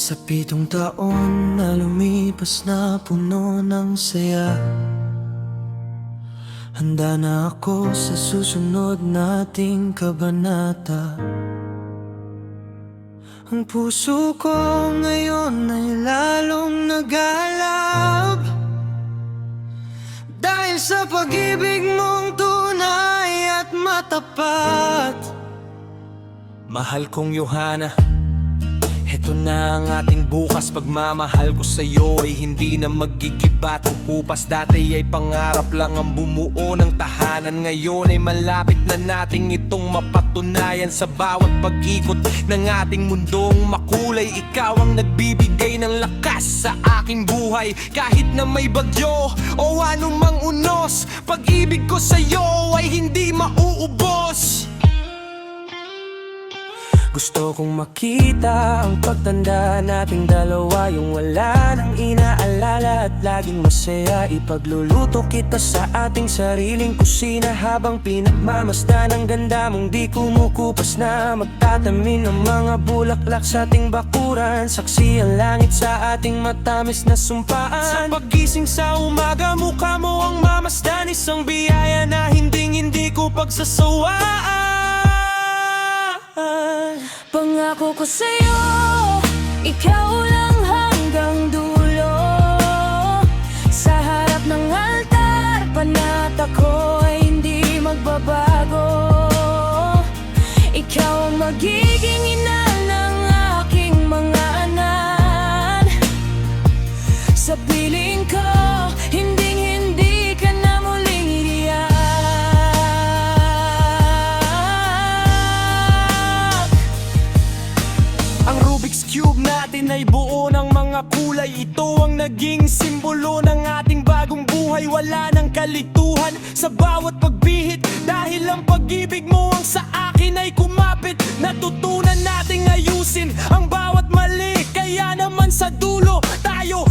Sa 7 taon na lumipas na puno ng saya, handa na ako sa susunod nating kabanata. Ang puso ko ngayon ay lalong nagalab, dahil sa pag-ibig mong tunay at matapat. Mahal kong Johanna, ito na ang ating bukas. Pagmamahal ko sa'yo ay hindi na maggigiba at pupupas. Dati ay pangarap lang ang bumuo ng tahanan, ngayon ay malapit na nating itong mapatunayan. Sa bawat pag-ikot ng ating mundong makulay, ikaw ang nagbibigay ng lakas sa aking buhay. Kahit na may bagyo o anumang unos, pag-ibig ko sa'yo ay hindi mauubos. Gusto kong makita ang pagtanda nating dalawa, yung wala nang inaalala at laging masaya. Ipagluluto kita sa ating sariling kusina, habang pinagmamasdan ang ganda mong di kumukupas na. Magtatamin ng mga bulaklak sa ating bakuran, saksi ang langit sa ating matamis na sumpaan. Sa paggising sa umaga, mukha mo ang mamasdan, isang biyaya na hindi ko pagsasawaan. Pangako ko sa'yo, ikaw lang hanggang dulo. Sa harap ng altar, panata ko ay hindi magbabago. Ikaw ang magiging ina ng aking mga anak. Sa piling ko, hindi ka na muling iiyak. Ang Rubik's Cube natin ay buo ng mga kulay. Ito ang naging simbolo ng ating bagong buhay. Wala nang kalituhan sa bawat pagbihit, dahil ang pag-ibig mo ang sa akin ay kumapit. Natutunan nating ayusin ang bawat mali, kaya naman sa dulo tayo